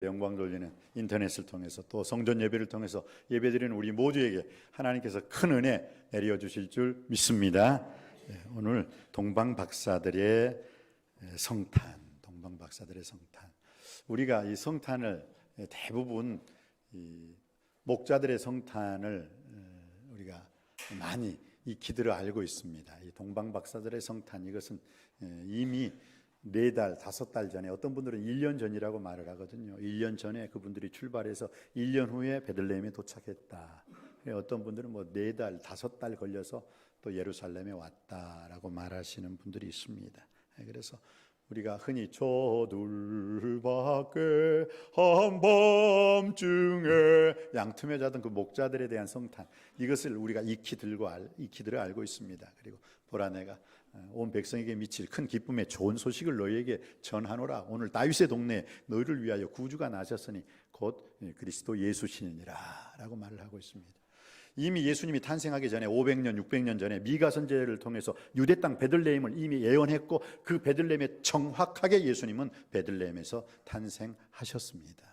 영광 돌리는 인터넷을 통해서 또 성전 예배를 통해서 예배드리는 우리 모두에게 하나님께서 큰 은혜 내려 주실 줄 믿습니다. 오늘 동방박사들의 성탄, 동방박사들의 성탄. 우리가 이 성탄을 대부분 이 목자들의 성탄을 우리가 많이 익히들어 알고 있습니다. 이 동방박사들의 성탄, 이것은 이미 4달, 5달 전에, 어떤 분들은 1년 전이라고 말을 하거든요. 1년 전에 그분들이 출발해서 1년 후에 베들레헴에 도착했다. 어떤 분들은 4달, 5달 걸려서 또 예루살렘에 왔다라고 말하시는 분들이 있습니다. 그래서 우리가 흔히 저둘밖에 한밤중에 양틈에 자던 그 목자들에 대한 성탄, 이것을 우리가 익히들어 알고 있습니다. 그리고 보라, 내가 온 백성에게 미칠 큰 기쁨의 좋은 소식을 너희에게 전하노라. 오늘 다윗의 동네에 너희를 위하여 구주가 나셨으니 곧 그리스도 예수시니라 라고 말을 하고 있습니다. 이미 예수님이 탄생하기 전에 500년, 600년 전에 미가 선지자를 통해서 유대 땅 베들레헴을 이미 예언했고, 그 베들레헴에 정확하게 예수님은 베들레헴에서 탄생하셨습니다.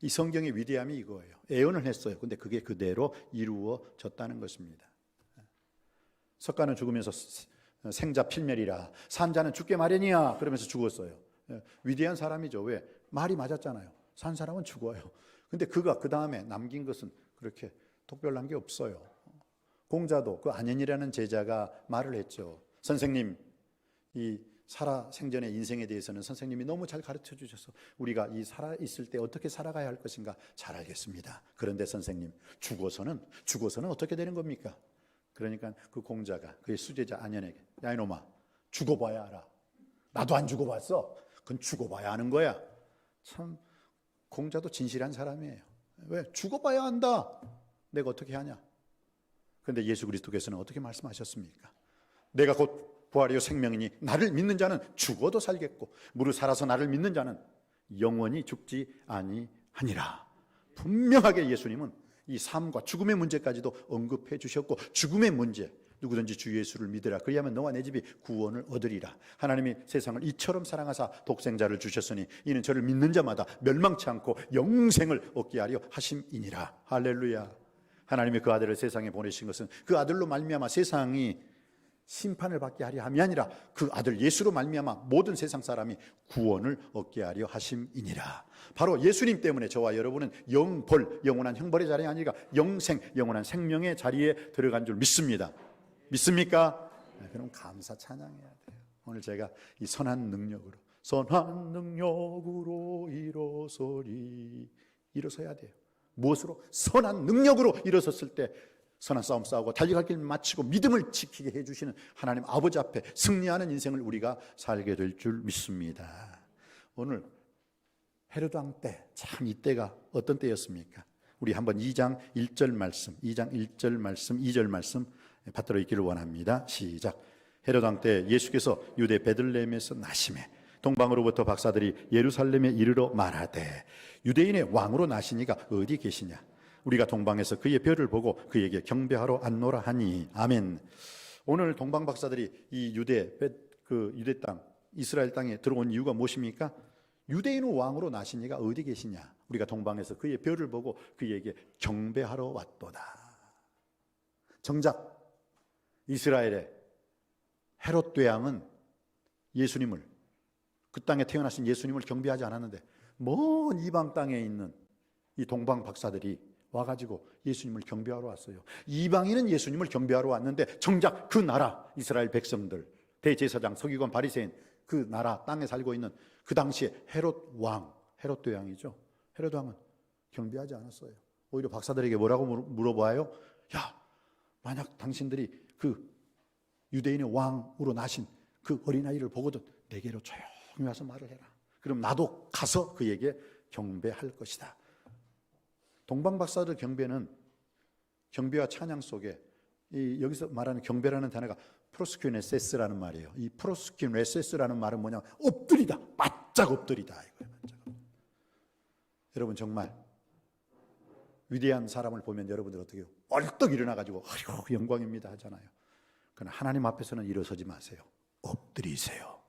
이 성경의 위대함이 이거예요. 예언을 했어요. 근데 그게 그대로 이루어졌다는 것입니다. 석가는 죽으면서 생자 필멸이라, 산자는 죽게 마련이야 그러면서 죽었어요. 위대한 사람이죠. 왜? 말이 맞았잖아요. 산 사람은 죽어요. 근데 그가 그 다음에 남긴 것은 그렇게 특별한 게 없어요. 공자도 그 안현이라는 제자가 말을 했죠. 선생님, 이 살아 생전의 인생에 대해서는 선생님이 너무 잘 가르쳐 주셔서 우리가 이 살아 있을 때 어떻게 살아가야 할 것인가 잘 알겠습니다. 그런데 선생님, 죽어서는 어떻게 되는 겁니까? 그러니까 그 공자가 그의 수제자 안현에게, 야 이놈아, 죽어봐야 알아. 나도 안 죽어봤어. 그건 죽어봐야 아는 거야. 참, 공자도 진실한 사람이에요. 왜? 죽어봐야 안다. 내가 어떻게 하냐? 그런데 예수 그리스도께서는 어떻게 말씀하셨습니까? 내가 곧 부활이요 생명이니 나를 믿는 자는 죽어도 살겠고 무릇 살아서 나를 믿는 자는 영원히 죽지 아니하니라. 분명하게 예수님은 이 삶과 죽음의 문제까지도 언급해 주셨고, 죽음의 문제, 누구든지 주 예수를 믿으라 그리하면 너와 내 집이 구원을 얻으리라. 하나님이 세상을 이처럼 사랑하사 독생자를 주셨으니 이는 저를 믿는 자마다 멸망치 않고 영생을 얻게 하려 하심이니라. 할렐루야. 하나님이 그 아들을 세상에 보내신 것은 그 아들로 말미암아 세상이 심판을 받게 하려 함이 아니라 그 아들 예수로 말미암아 모든 세상 사람이 구원을 얻게 하려 하심이니라. 바로 예수님 때문에 저와 여러분은 영벌, 영원한 형벌의 자리가 아니라 영생, 영원한 생명의 자리에 들어간 줄 믿습니다. 믿습니까? 네, 그럼 감사 찬양해야 돼요. 오늘 제가 이 선한 능력으로 일어서야 돼요. 무엇으로? 선한 능력으로 일어섰을 때 선한 싸움 싸우고 달려갈 길 마치고 믿음을 지키게 해주시는 하나님 아버지 앞에 승리하는 인생을 우리가 살게 될 줄 믿습니다. 오늘 헤롯 왕 때, 참 이때가 어떤 때였습니까? 우리 한번 2장 1절 말씀, 2장 1절 말씀, 2절 말씀 받들어 있기를 원합니다. 시작. 헤롯 왕 때 예수께서 유대 베들레헴에서 나심에 동방으로부터 박사들이 예루살렘에 이르러 말하되 유대인의 왕으로 나시니가 어디 계시냐? 우리가 동방에서 그의 별을 보고 그에게 경배하러 왔노라 하니. 아멘. 오늘 동방 박사들이 이 유대 땅, 이스라엘 땅에 들어온 이유가 무엇입니까? 유대인의 왕으로 나시니가 어디 계시냐? 우리가 동방에서 그의 별을 보고 그에게 경배하러 왔도다. 정작 이스라엘의 헤롯 대왕은 예수님을, 그 땅에 태어나신 예수님을 경배하지 않았는데 먼 이방 땅에 있는 이 동방 박사들이 와가지고 예수님을 경배하러 왔어요. 이방인은 예수님을 경배하러 왔는데 정작 그 나라 이스라엘 백성들, 대제사장, 서기관, 바리새인, 그 나라 땅에 살고 있는 그 당시에 헤롯 왕, 헤롯 대왕이죠. 헤롯 왕은 경배하지 않았어요. 오히려 박사들에게 뭐라고 물어봐요? 야, 만약 당신들이 그 유대인의 왕으로 나신 그 어린아이를 보거든 내게로 조용히 와서 말을 해라. 그럼 나도 가서 그에게 경배할 것이다. 동방박사들 경배는, 경배와 찬양 속에 여기서 말하는 경배라는 단어가 프로스큐네세스라는 말이에요. 이 프로스큐네세스라는 말은 뭐냐? 엎드리다, 바짝 엎드리다 이거예요. 바짝. 여러분 정말 위대한 사람을 보면 여러분들 어떻게 해요? 얼떡 일어나가지고 아유 영광입니다 하잖아요. 그러나 하나님 앞에서는 일어서지 마세요. 엎드리세요.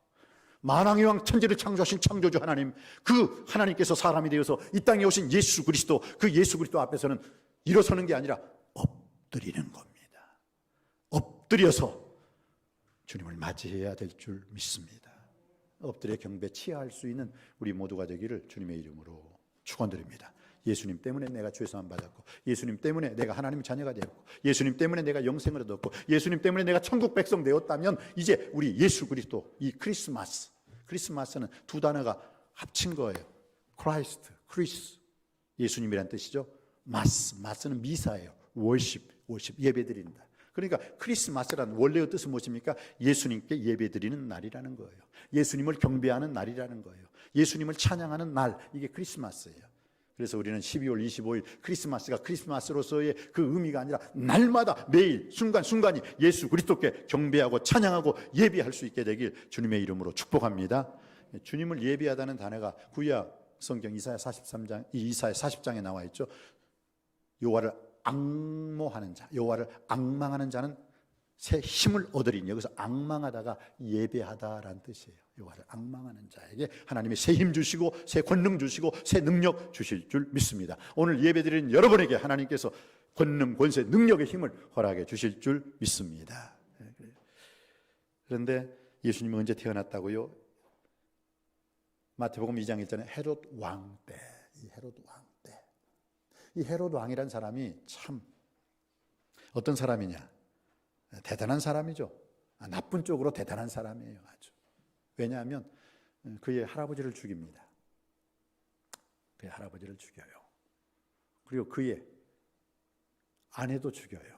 만왕의 왕 천지를 창조하신 창조주 하나님, 그 하나님께서 사람이 되어서 이 땅에 오신 예수 그리스도, 그 예수 그리스도 앞에서는 일어서는 게 아니라 엎드리는 겁니다. 엎드려서 주님을 맞이해야 될 줄 믿습니다. 엎드려 경배 치하할 수 있는 우리 모두가 되기를 주님의 이름으로 축원드립니다. 예수님 때문에 내가 죄사함 받았고, 예수님 때문에 내가 하나님의 자녀가 되었고, 예수님 때문에 내가 영생을 얻었고, 예수님 때문에 내가 천국 백성 되었다면 이제 우리 예수 그리스도, 이 크리스마스는 두 단어가 합친 거예요. 크라이스트, 크리스, 예수님이란 뜻이죠. 마스는 미사예요. 월십, 예배드린다. 그러니까 크리스마스란 원래의 뜻은 무엇입니까? 예수님께 예배드리는 날이라는 거예요. 예수님을 경배하는 날이라는 거예요. 예수님을 찬양하는 날, 이게 크리스마스예요. 그래서 우리는 12월 25일 크리스마스가 크리스마스로서의 그 의미가 아니라 날마다 매일 순간순간이 예수 그리스도께 경배하고 찬양하고 예배할 수 있게 되길 주님의 이름으로 축복합니다. 주님을 예배하다는 단어가 구약 성경 이사야 40장에 나와 있죠. 여호와를 앙모하는 자, 여호와를 앙망하는 자는 새 힘을 얻으리니, 여기서 앙망하다가 예배하다라는 뜻이에요. 여호와를 앙망하는 자에게 하나님이 새 힘 주시고 새 권능 주시고 새 능력 주실 줄 믿습니다. 오늘 예배드리는 여러분에게 하나님께서 권능, 권세, 능력의 힘을 허락해 주실 줄 믿습니다. 그런데 예수님은 언제 태어났다고요? 마태복음 2장 1절에 헤롯 왕 때, 이 헤롯 왕이란 사람이 참 어떤 사람이냐? 대단한 사람이죠. 나쁜 쪽으로 대단한 사람이에요. 아주. 왜냐하면 그의 할아버지를 죽입니다. 그의 할아버지를 죽여요. 그리고 그의 아내도 죽여요.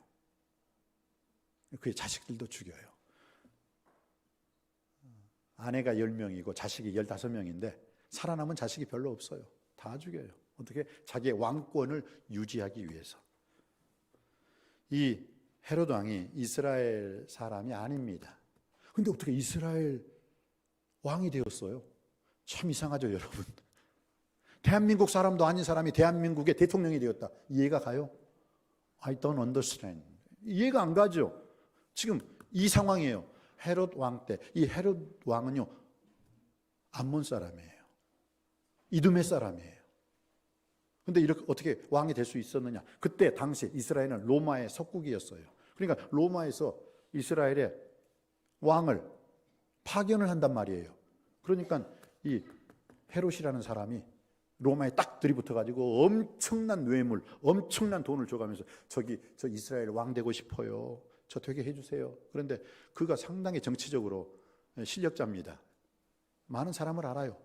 그의 자식들도 죽여요. 아내가 10명이고 자식이 15명인데 살아남은 자식이 별로 없어요. 다 죽여요. 어떻게? 자기의 왕권을 유지하기 위해서. 이 헤롯 왕이 이스라엘 사람이 아닙니다. 근데 어떻게 이스라엘 왕이 되었어요? 참 이상하죠, 여러분. 대한민국 사람도 아닌 사람이 대한민국의 대통령이 되었다. 이해가 가요? I don't understand. 이해가 안 가죠. 지금 이 상황이에요. 헤롯 왕 때. 이 헤롯 왕은요, 암몬 사람이에요. 이두메 사람이에요. 근데 이렇게 어떻게 왕이 될 수 있었느냐? 그때 당시 이스라엘은 로마의 속국이었어요. 그러니까 로마에서 이스라엘의 왕을 파견을 한단 말이에요. 그러니까 이 헤롯이라는 사람이 로마에 딱 들이붙어가지고 엄청난 뇌물, 엄청난 돈을 줘가면서 저 이스라엘 왕 되고 싶어요. 저 되게 해주세요. 그런데 그가 상당히 정치적으로 실력자입니다. 많은 사람을 알아요.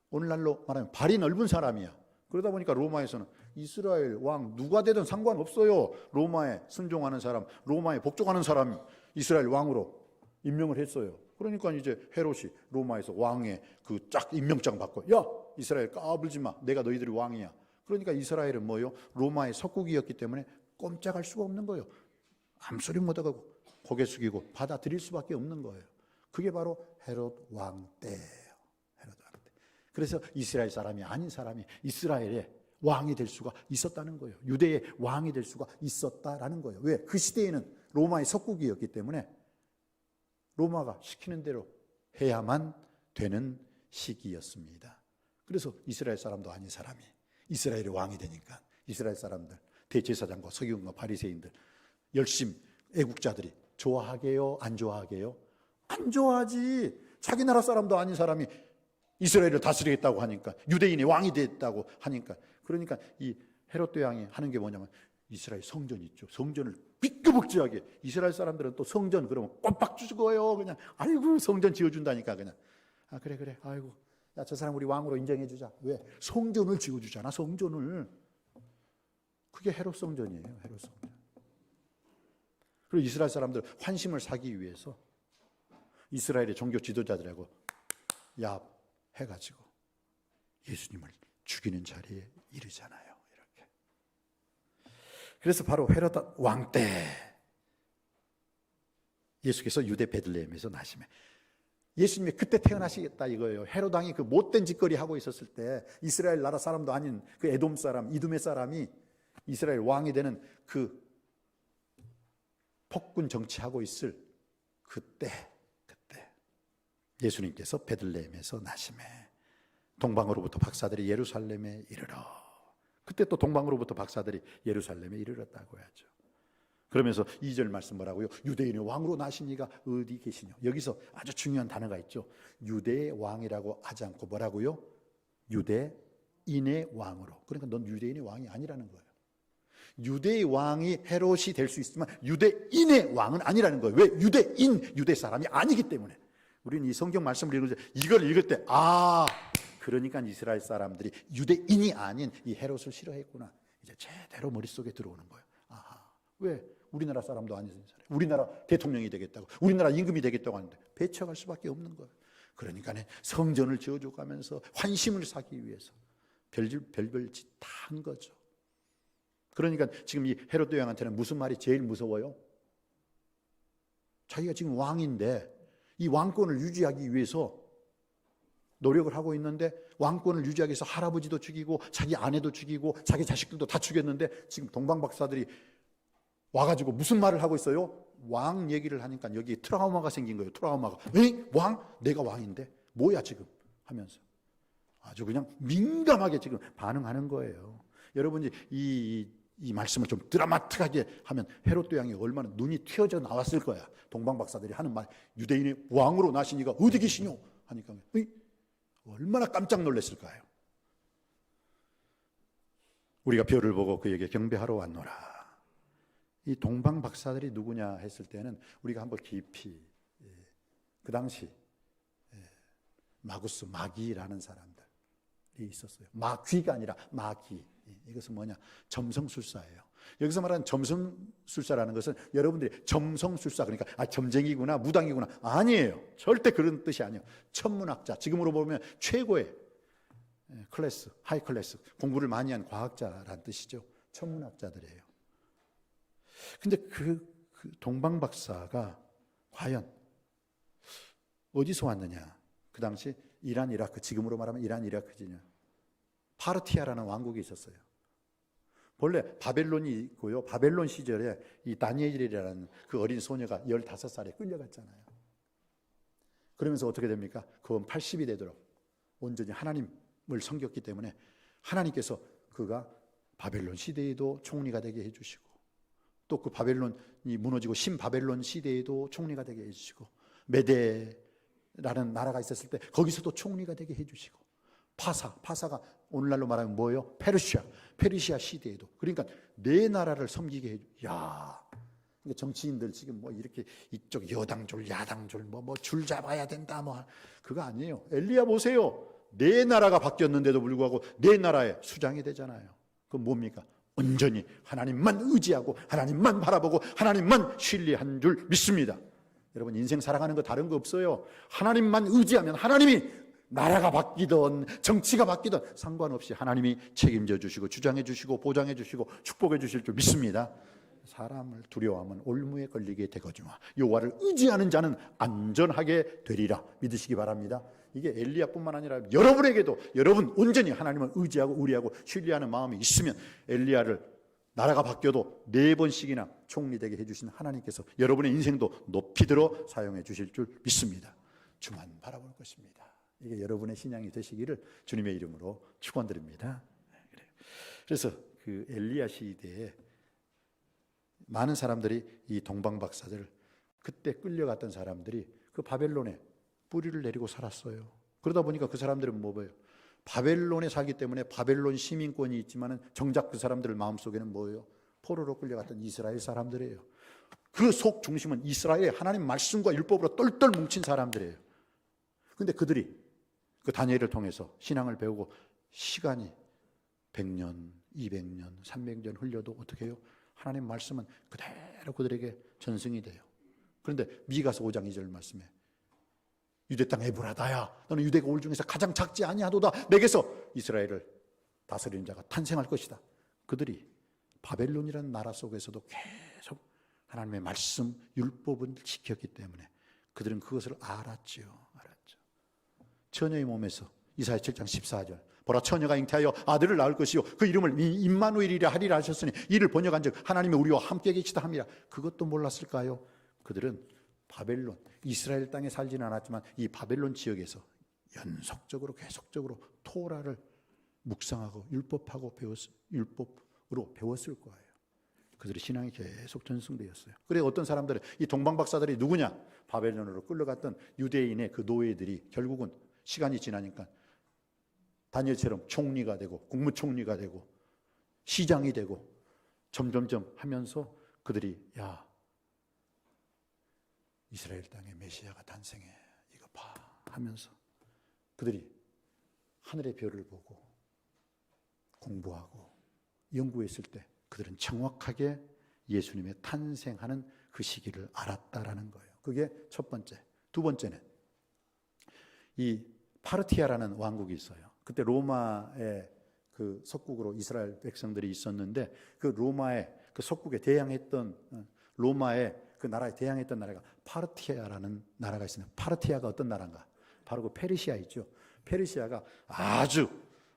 오늘날로 말하면 발이 넓은 사람이야. 그러다 보니까 로마에서는 이스라엘 왕 누가 되든 상관없어요. 로마에 순종하는 사람, 로마에 복종하는 사람 이스라엘 왕으로 임명을 했어요. 그러니까 이제 헤롯이 로마에서 왕의 그 쫙 임명장 받고, 야 이스라엘 까불지 마, 내가 너희들이 왕이야. 그러니까 이스라엘은 뭐요? 로마의 속국이었기 때문에 꼼짝할 수가 없는 거예요. 암소리 못하고 고개 숙이고 받아들일 수밖에 없는 거예요. 그게 바로 헤롯 왕 때예요. 헤롯 왕 때. 그래서 이스라엘 사람이 아닌 사람이 이스라엘의 왕이 될 수가 있었다는 거예요. 유대의 왕이 될 수가 있었다라는 거예요. 왜? 그 시대에는 로마의 속국이었기 때문에 로마가 시키는 대로 해야만 되는 시기였습니다. 그래서 이스라엘 사람도 아닌 사람이 이스라엘의 왕이 되니까 이스라엘 사람들, 대제사장과 서기관과 바리새인들, 열심 애국자들이 좋아하게요? 안 좋아하게요? 안 좋아하지. 자기 나라 사람도 아닌 사람이 이스라엘을 다스리겠다고 하니까, 유대인의 왕이 됐다고 하니까. 그러니까 이 헤롯 대왕이 하는 게 뭐냐면 이스라엘 성전 있죠. 성전을 비껴벅지하게. 이스라엘 사람들은 또 성전 그러면 꼼빡 죽어요. 그냥 아이고 성전 지어준다니까 그냥. 아 그래 아이고 야 저 사람 우리 왕으로 인정해주자. 왜? 성전을 지어주잖아. 성전을. 그게 헤롯 성전이에요. 헤롯 성전. 그리고 이스라엘 사람들 환심을 사기 위해서 이스라엘의 종교 지도자들하고 야 해가지고 예수님을 죽이는 자리에 이르잖아요. 이렇게. 그래서 바로 헤롯 왕 때 예수께서 유대 베들레헴에서 나시매. 예수님이 그때 태어나시겠다 이거예요. 헤롯 왕이 그 못된 짓거리 하고 있었을 때 이스라엘 나라 사람도 아닌 그 에돔 사람, 이두메 사람이 이스라엘 왕이 되는 그 폭군 정치하고 있을 그때 예수님께서 베들레헴에서 나심에 동방으로부터 박사들이 예루살렘에 이르러, 그때 또 동방으로부터 박사들이 예루살렘에 이르렀다고 하죠. 그러면서 2절 말씀 뭐라고요? 유대인의 왕으로 나신 이가 어디 계시냐. 여기서 아주 중요한 단어가 있죠. 유대의 왕이라고 하지 않고 뭐라고요? 유대인의 왕으로. 그러니까 넌 유대인의 왕이 아니라는 거예요. 유대의 왕이 헤롯이 될 수 있지만 유대인의 왕은 아니라는 거예요. 왜? 유대 사람이 아니기 때문에. 우리는 이 성경 말씀을 읽을 때, 이걸 읽을 때, 그러니까 이스라엘 사람들이 유대인이 아닌 이 헤롯을 싫어했구나, 이제 제대로 머릿속에 들어오는 거예요. 왜? 우리나라 사람도 아닌 사람, 우리나라 대통령이 되겠다고, 우리나라 임금이 되겠다고 하는데 배척할 수밖에 없는 거예요. 그러니까 성전을 지어줘가면서 환심을 사기 위해서 별별 짓 다 한 거죠. 그러니까 지금 이 헤롯 왕한테는 무슨 말이 제일 무서워요? 자기가 지금 왕인데 이 왕권을 유지하기 위해서 노력을 하고 있는데, 왕권을 유지하기 위해서 할아버지도 죽이고 자기 아내도 죽이고 자기 자식들도 다 죽였는데, 지금 동방박사들이 와가지고 무슨 말을 하고 있어요? 왕 얘기를 하니까 여기에 트라우마가 생긴 거예요. 트라우마가. 에이? 왕? 내가 왕인데? 뭐야 지금? 하면서 아주 그냥 민감하게 지금 반응하는 거예요. 여러분이 이 말씀을 좀 드라마틱하게 하면 헤롯 왕이 얼마나 눈이 튀어져 나왔을 거야. 동방박사들이 하는 말, 유대인의 왕으로 나신 이가 어디 계시뇨? 하니까 얼마나 깜짝 놀랐을까요? 우리가 별을 보고 그에게 경배하러 왔노라. 이 동방 박사들이 누구냐 했을 때는 우리가 한번 깊이, 그 당시 마구스, 마귀라는 사람들이 있었어요. 마귀가 아니라 마귀. 이것은 뭐냐? 점성술사예요. 여기서 말하는 점성술사라는 것은 여러분들이 점성술사, 그러니까 점쟁이구나, 무당이구나, 아니에요. 절대 그런 뜻이 아니에요. 천문학자, 지금으로 보면 최고의 클래스, 하이 클래스, 공부를 많이 한 과학자라는 뜻이죠. 천문학자들이에요. 근데 그 동방 박사가 과연 어디서 왔느냐? 그 당시 이란, 이라크, 지금으로 말하면 이란, 이라크지냐, 파르티아라는 왕국이 있었어요. 본래 바벨론이 있고요. 바벨론 시절에 이 다니엘이라는 그 어린 소녀가 15살에 끌려갔잖아요. 그러면서 어떻게 됩니까? 그건 80이 되도록 온전히 하나님을 섬겼기 때문에 하나님께서 그가 바벨론 시대에도 총리가 되게 해주시고, 또 그 바벨론이 무너지고 신바벨론 시대에도 총리가 되게 해주시고, 메데라는 나라가 있었을 때 거기서도 총리가 되게 해주시고, 파사가 오늘날로 말하면 뭐예요? 페르시아 시대에도. 그러니까 네 나라를 섬기게 해주. 그러니까 정치인들 지금 뭐 이렇게 이쪽 여당졸 야당졸 뭐 줄 잡아야 된다 뭐 그거 아니에요. 엘리야 보세요. 네 나라가 바뀌었는데도 불구하고 네 나라의 수장이 되잖아요. 그건 뭡니까? 온전히 하나님만 의지하고 하나님만 바라보고 하나님만 신뢰한 줄 믿습니다. 여러분, 인생 살아가는 거 다른 거 없어요. 하나님만 의지하면 하나님이, 나라가 바뀌든 정치가 바뀌든 상관없이 하나님이 책임져 주시고 주장해 주시고 보장해 주시고 축복해 주실 줄 믿습니다. 사람을 두려워하면 올무에 걸리게 되거니와 여호와를 의지하는 자는 안전하게 되리라 믿으시기 바랍니다. 이게 엘리야뿐만 아니라 여러분에게도, 여러분 온전히 하나님을 의지하고 우리하고 신뢰하는 마음이 있으면 엘리야를 나라가 바뀌어도 4번씩이나 총리되게 해주신 하나님께서 여러분의 인생도 높이 들어 사용해 주실 줄 믿습니다. 주만 바라볼 것입니다. 이게 여러분의 신앙이 되시기를 주님의 이름으로 축원드립니다. 그래서 그 엘리야 시대에 많은 사람들이 이 동방 박사들, 그때 끌려갔던 사람들이 그 바벨론에 뿌리를 내리고 살았어요. 그러다 보니까 그 사람들은 뭐예요? 바벨론에 살기 때문에 바벨론 시민권이 있지만은 정작 그 사람들 마음속에는 뭐예요? 포로로 끌려갔던 이스라엘 사람들이에요. 그 속 중심은 이스라엘의 하나님 말씀과 율법으로 똘똘 뭉친 사람들이에요. 근데 그들이 그 다니엘을 통해서 신앙을 배우고 시간이 100년, 200년, 300년 흘려도 어떻게 해요? 하나님 말씀은 그대로 그들에게 전승이 돼요. 그런데 미가서 5장 2절 말씀에 유대 땅 에브라다야, 너는 유대가 올 중에서 가장 작지 아니하도다. 내게서 이스라엘을 다스리는 자가 탄생할 것이다. 그들이 바벨론이라는 나라 속에서도 계속 하나님의 말씀, 율법을 지켰기 때문에 그들은 그것을 알았죠. 처녀의 몸에서 이사야 7장 14절 보라, 처녀가 잉태하여 아들을 낳을 것이요 그 이름을 임마누엘이라 하리라 하셨으니 이를 번역한 즉 하나님이 우리와 함께 계시다 함이라. 그것도 몰랐을까요? 그들은 바벨론, 이스라엘 땅에 살지는 않았지만 이 바벨론 지역에서 연속적으로 계속적으로 토라를 묵상하고 율법으로 배웠을 거예요. 그들의 신앙이 계속 전승되었어요. 그래 어떤 사람들은 이 동방박사들이 누구냐? 바벨론으로 끌려갔던 유대인의 그 노예들이 결국은 시간이 지나니까 다니엘처럼 총리가 되고 국무총리가 되고 시장이 되고 점점점 하면서 그들이 야 이스라엘 땅에 메시아가 탄생해 이거 봐 하면서 그들이 하늘의 별을 보고 공부하고 연구했을 때 그들은 정확하게 예수님의 탄생하는 그 시기를 알았다라는 거예요. 그게 첫 번째. 두 번째는 이 파르티아라는 왕국이 있어요. 그때 로마의 그 석국으로 이스라엘 백성들이 있었는데 그 로마의 그 석국에 대항했던 로마의 그 나라에 대항했던 나라가 파르티아라는 나라가 있습니다. 파르티아가 어떤 나라인가? 바로 그 페르시아 있죠. 페르시아가 아주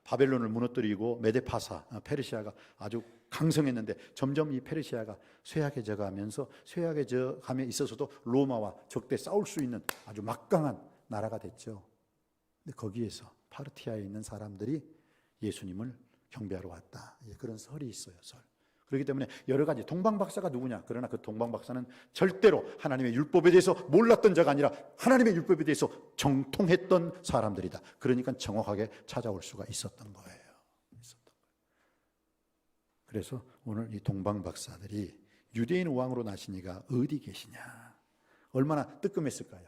바벨론을 무너뜨리고 메데파사 페르시아가 아주 강성했는데 점점 이 페르시아가 쇠약해져 가면서 쇠약해져 감에 있어서도 로마와 적대 싸울 수 있는 아주 막강한 나라가 됐죠. 근데 거기에서 파르티아에 있는 사람들이 예수님을 경배하러 왔다. 그런 설이 있어요. 설. 그렇기 때문에 여러 가지 동방박사가 누구냐? 그러나 그 동방박사는 절대로 하나님의 율법에 대해서 몰랐던 자가 아니라 하나님의 율법에 대해서 정통했던 사람들이다. 그러니까 정확하게 찾아올 수가 있었던 거예요. 그래서 오늘 이 동방박사들이 유대인 왕으로 나신 이가 어디 계시냐? 얼마나 뜨끔했을까요?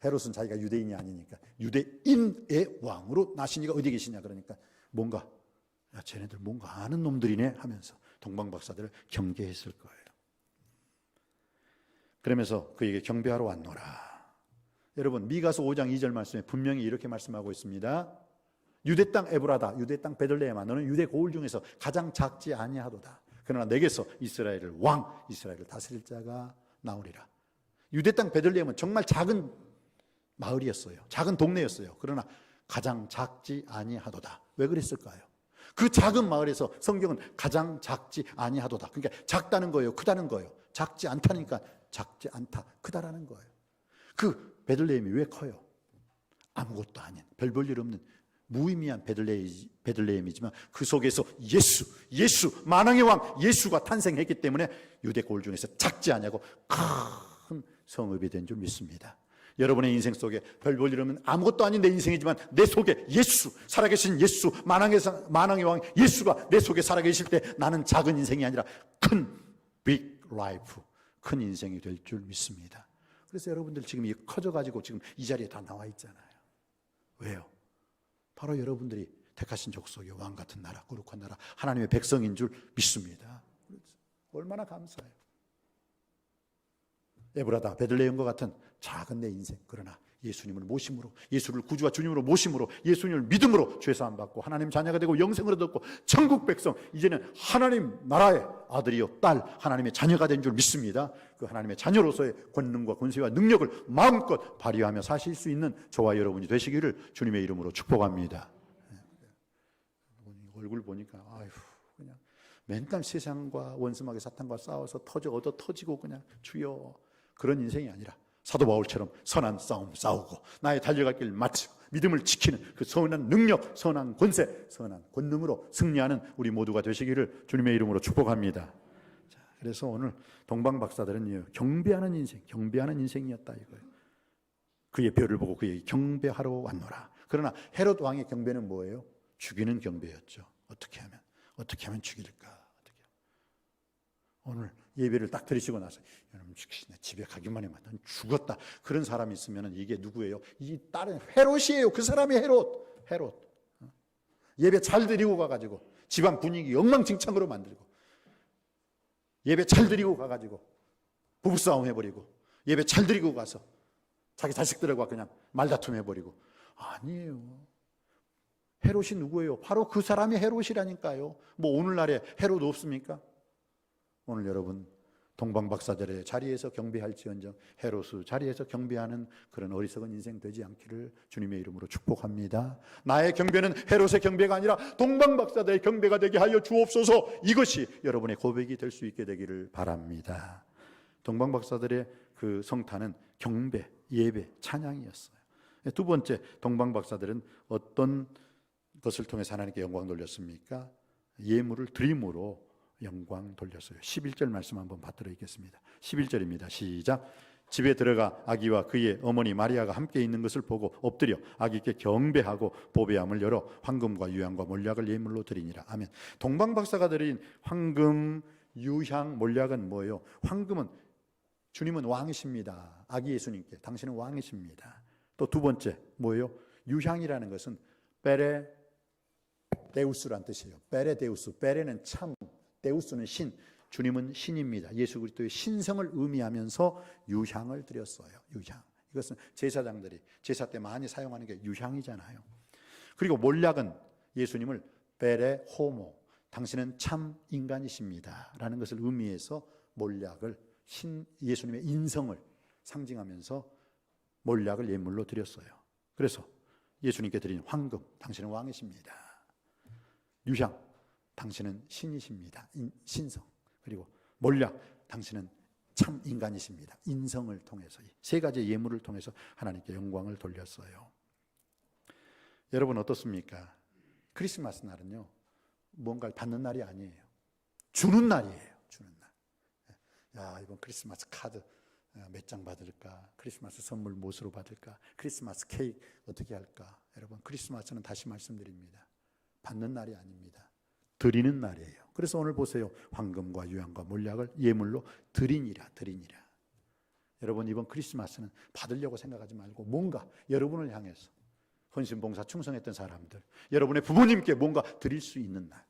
헤롯은 자기가 유대인이 아니니까 유대인의 왕으로 나신 이가 어디 계시냐? 그러니까 뭔가 야, 쟤네들 뭔가 아는 놈들이네 하면서 동방박사들을 경계했을 거예요. 그러면서 그에게 경배하러 왔노라. 여러분 미가서 5장 2절 말씀에 분명히 이렇게 말씀하고 있습니다. 유대 땅 에브라다, 유대 땅 베들레헴아, 너는 유대 고을 중에서 가장 작지 아니하도다. 그러나 내게서 이스라엘을 왕, 이스라엘을 다스릴 자가 나오리라. 유대 땅 베들레헴은 정말 작은 마을이었어요. 작은 동네였어요. 그러나 가장 작지 아니하도다. 왜 그랬을까요? 그 작은 마을에서 성경은 가장 작지 아니하도다. 그러니까 작다는 거예요, 크다는 거예요. 작지 않다니까 작지 않다, 크다라는 거예요. 그 베들레헴이 왜 커요? 아무것도 아닌 별 볼 일 없는 무의미한 베들레헴이지만 그 속에서 예수 만왕의 왕 예수가 탄생했기 때문에 유대 고을 중에서 작지 아니하고 큰 성읍이 된 줄 믿습니다. 여러분의 인생 속에 별 볼 일 없는 아무것도 아닌 내 인생이지만 내 속에 예수, 살아계신 예수, 만왕의 왕 예수가 내 속에 살아계실 때 나는 작은 인생이 아니라 큰 big life, 큰 인생이 될 줄 믿습니다. 그래서 여러분들 지금 커져가지고 지금 이 자리에 다 나와 있잖아요. 왜요? 바로 여러분들이 택하신 족속의 왕 같은 나라, 거룩한 나라, 하나님의 백성인 줄 믿습니다. 얼마나 감사해요. 에브라다, 베들레헴과 같은 작은 내 인생, 그러나 예수님을 모심으로, 예수를 구주와 주님으로 모심으로, 예수님을 믿음으로 죄사함 받고 하나님 자녀가 되고 영생을 얻었고 천국 백성, 이제는 하나님 나라의 아들이요 딸, 하나님의 자녀가 된 줄 믿습니다. 그 하나님의 자녀로서의 권능과 권세와 능력을 마음껏 발휘하며 사실 수 있는 저와 여러분이 되시기를 주님의 이름으로 축복합니다. 얼굴 보니까 아휴, 그냥 맨날 세상과 원수마귀 사탄과 싸워서 얻어 터지고 그냥 주여, 그런 인생이 아니라 사도 바울처럼 선한 싸움 싸우고 나의 달려갈 길 마치고 믿음을 지키는 그 선한 능력, 선한 권세, 선한 권능으로 승리하는 우리 모두가 되시기를 주님의 이름으로 축복합니다. 자, 그래서 오늘 동방박사들은 경배하는 인생이었다 이거예요. 그의 별을 보고 그에게 경배하러 왔노라. 그러나 헤롯 왕의 경배는 뭐예요? 죽이는 경배였죠. 어떻게 하면 죽일까? 오늘 예배를 딱 드리시고 나서 여러분 집에 가기만 해만 난 죽었다. 그런 사람이 있으면 이게 누구예요? 이 딸은 헤롯이에요. 그 사람이 헤롯. 예배 잘 드리고 가가지고 집안 분위기 엉망진창으로 만들고, 예배 잘 드리고 가가지고 부부싸움 해버리고, 예배 잘 드리고 가서 자기 자식들과 그냥 말다툼 해버리고. 아니에요. 헤롯이 누구예요? 바로 그 사람이 헤롯이라니까요. 뭐 오늘날에 헤롯 없습니까? 오늘 여러분 동방박사들의 자리에서 경배할지언정 헤롯의 자리에서 경배하는 그런 어리석은 인생 되지 않기를 주님의 이름으로 축복합니다. 나의 경배는 헤롯의 경배가 아니라 동방박사들의 경배가 되게 하여 주옵소서. 이것이 여러분의 고백이 될 수 있게 되기를 바랍니다. 동방박사들의 그 성탄은 경배, 예배, 찬양이었어요. 두 번째, 동방 박사들은 어떤 것을 통해서 하나님께 영광 돌렸습니까? 예물을 드림으로 영광 돌렸어요. 11절 말씀 한번 받들어 있겠습니다. 11절입니다. 시작. 집에 들어가 아기와 그의 어머니 마리아가 함께 있는 것을 보고 엎드려 아기께 경배하고 보배함을 열어 황금과 유향과 몰약을 예물로 드리니라. 아멘. 동방 박사가 드린 황금, 유향, 몰약은 뭐예요? 황금은 주님은 왕이십니다. 아기 예수님께 당신은 왕이십니다. 또 두 번째 뭐예요? 유향이라는 것은 베레 데우스란 뜻이에요. 베레 데우스. 베레는 참, 데우스는 신. 주님은 신입니다. 예수 그리스도의 신성을 의미하면서 유향을 드렸어요. 유향. 이것은 제사장들이 제사 때 많이 사용하는 게 유향이잖아요. 그리고 몰약은 예수님을 베레 호모, 당신은 참 인간이십니다 라는 것을 의미해서 몰약을 예수님의 인성을 상징하면서 몰약을 예물로 드렸어요. 그래서 예수님께 드린 황금, 당신은 왕이십니다. 유향, 당신은 신이십니다. 신성. 그리고 몰약, 당신은 참 인간이십니다. 인성을 통해서 이 세 가지 예물을 통해서 하나님께 영광을 돌렸어요. 여러분 어떻습니까? 크리스마스 날은요, 뭔가를 받는 날이 아니에요. 주는 날이에요. 주는 날. 야, 이번 크리스마스 카드 몇 장 받을까? 크리스마스 선물 무엇으로 받을까? 크리스마스 케이크 어떻게 할까? 여러분, 크리스마스는 다시 말씀드립니다. 받는 날이 아닙니다. 드리는 날이에요. 그래서 오늘 보세요. 황금과 유향과 몰약을 예물로 드리니라. 여러분, 이번 크리스마스는 받으려고 생각하지 말고 뭔가 여러분을 향해서 헌신봉사 충성했던 사람들, 여러분의 부모님께 뭔가 드릴 수 있는 날,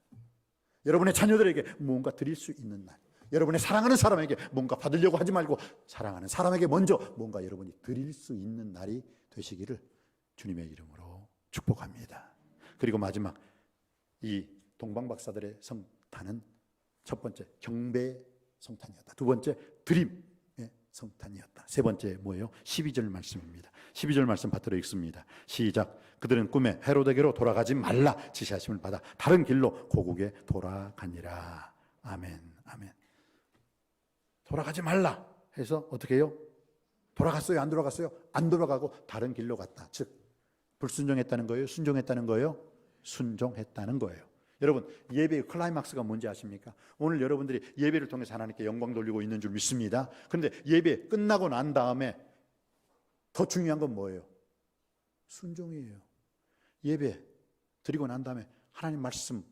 여러분의 자녀들에게 뭔가 드릴 수 있는 날, 여러분의 사랑하는 사람에게 뭔가 받으려고 하지 말고 사랑하는 사람에게 먼저 뭔가 여러분이 드릴 수 있는 날이 되시기를 주님의 이름으로 축복합니다. 그리고 마지막, 이 동방박사들의 성탄은 첫 번째 경배의 성탄이었다. 두 번째 드림의 성탄이었다. 세 번째 뭐예요? 12절 말씀입니다. 12절 말씀 받들어 읽습니다. 시작. 그들은 꿈에 헤로데게로 돌아가지 말라 지시하심을 받아 다른 길로 고국에 돌아가니라. 아멘. 아멘. 돌아가지 말라 해서 어떻게 해요? 돌아갔어요? 안 돌아갔어요? 안 돌아가고 다른 길로 갔다. 즉 불순종했다는 거예요? 순종했다는 거예요? 순종했다는 거예요. 여러분, 예배의 클라이막스가 뭔지 아십니까? 오늘 여러분들이 예배를 통해서 하나님께 영광 돌리고 있는 줄 믿습니다. 그런데 예배 끝나고 난 다음에 더 중요한 건 뭐예요? 순종이에요. 예배 드리고 난 다음에 하나님 말씀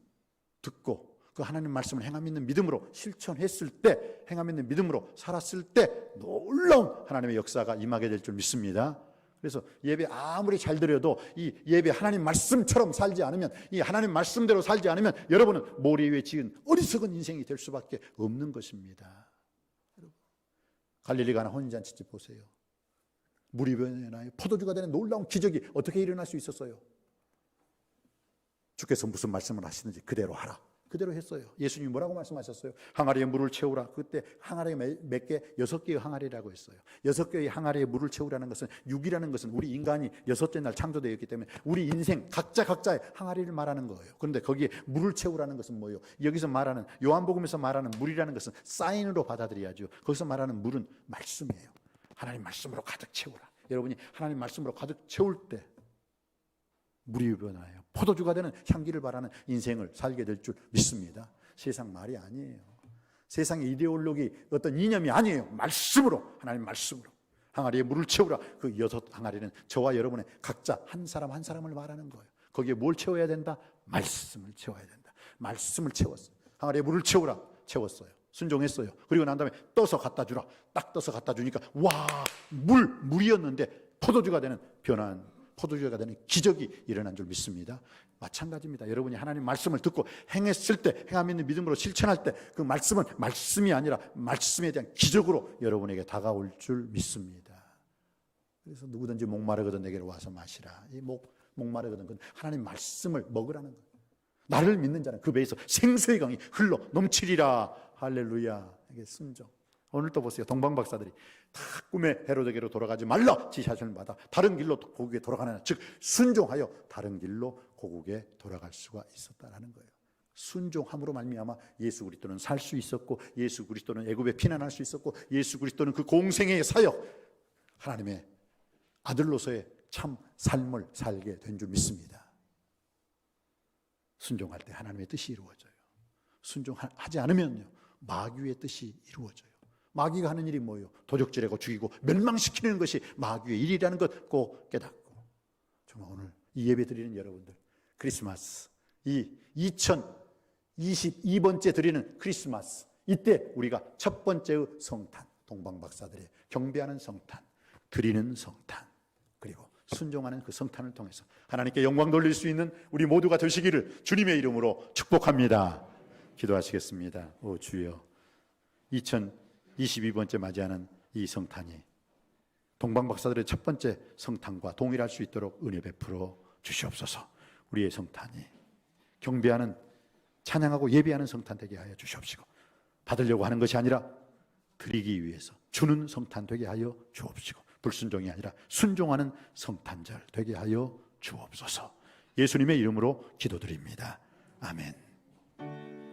듣고 그 하나님 말씀을 행함 있는 믿음으로 실천했을 때, 행함 있는 믿음으로 살았을 때 놀라운 하나님의 역사가 임하게 될 줄 믿습니다. 그래서 예배 아무리 잘 드려도 이 예배 하나님 말씀처럼 살지 않으면, 이 하나님 말씀대로 살지 않으면 여러분은 모래 위에 지은 어리석은 인생이 될 수밖에 없는 것입니다. 갈릴리 가나 혼인잔치집 보세요. 물이 변해나요? 포도주가 되는 놀라운 기적이 어떻게 일어날 수 있었어요? 주께서 무슨 말씀을 하시는지 그대로 하라. 그대로 했어요. 예수님이 뭐라고 말씀하셨어요? 항아리에 물을 채우라. 그때 항아리에 몇 개? 6개의 항아리라고 했어요. 6개의 항아리에 물을 채우라는 것은, 육이라는 것은 우리 인간이 6째 날 창조되었기 때문에 우리 인생 각자의 항아리를 말하는 거예요. 그런데 거기에 물을 채우라는 것은 뭐예요? 여기서 말하는, 요한복음에서 말하는 물이라는 것은 사인으로 받아들여야죠. 거기서 말하는 물은 말씀이에요. 하나님 말씀으로 가득 채우라. 여러분이 하나님 말씀으로 가득 채울 때 물이 변화해요. 포도주가 되는 향기를 바라는 인생을 살게 될 줄 믿습니다. 세상 말이 아니에요. 세상의 이데올로기, 어떤 이념이 아니에요. 말씀으로, 하나님 말씀으로 항아리에 물을 채우라. 그 6항아리는 저와 여러분의 각자 한 사람 한 사람을 말하는 거예요. 거기에 뭘 채워야 된다? 말씀을 채워야 된다. 말씀을 채웠어요. 항아리에 물을 채우라. 채웠어요. 순종했어요. 그리고 난 다음에 떠서 갖다 주라. 딱 떠서 갖다 주니까 와, 물이었는데 포도주가 되는, 변한 포도주가 되는 기적이 일어난 줄 믿습니다. 마찬가지입니다. 여러분이 하나님 말씀을 듣고 행했을 때, 행함 있는 믿음으로 실천할 때 그 말씀은 말씀이 아니라 말씀에 대한 기적으로 여러분에게 다가올 줄 믿습니다. 그래서 누구든지 목마르거든 내게로 와서 마시라. 이 목마르거든 하나님 말씀을 먹으라는 거예요. 나를 믿는 자는 그 배에서 생수의 강이 흘러 넘치리라. 할렐루야. 이게 순종. 오늘 또 보세요. 동방박사들이 다 꿈에 헤로데게로 돌아가지 말라 지시하심을 받아 다른 길로 고국에 돌아가는, 즉 순종하여 다른 길로 고국에 돌아갈 수가 있었다라는 거예요. 순종함으로 말미암아 예수 그리스도는 살 수 있었고, 예수 그리스도는 애굽에 피난할 수 있었고, 예수 그리스도는 그 공생애의 사역, 하나님의 아들로서의 참 삶을 살게 된 줄 믿습니다. 순종할 때 하나님의 뜻이 이루어져요. 순종하지 않으면요, 마귀의 뜻이 이루어져요. 마귀가 하는 일이 뭐예요? 도적질하고 죽이고 멸망시키는 것이 마귀의 일이라는 것 꼭 깨닫고, 정말 오늘 이 예배 드리는 여러분들, 크리스마스, 이 2022번째 드리는 크리스마스, 이때 우리가 첫 번째의 성탄, 동방박사들의 경배하는 성탄, 드리는 성탄, 그리고 순종하는 그 성탄을 통해서 하나님께 영광 돌릴 수 있는 우리 모두가 되시기를 주님의 이름으로 축복합니다. 기도하시겠습니다. 오 주여, 2022번째 맞이하는 이 성탄이 동방박사들의 첫 번째 성탄과 동일할 수 있도록 은혜 베풀어 주시옵소서. 우리의 성탄이 경배하는, 찬양하고 예배하는 성탄 되게 하여 주시옵시고, 받으려고 하는 것이 아니라 드리기 위해서 주는 성탄 되게 하여 주옵시고, 불순종이 아니라 순종하는 성탄절 되게 하여 주옵소서. 예수님의 이름으로 기도드립니다. 아멘.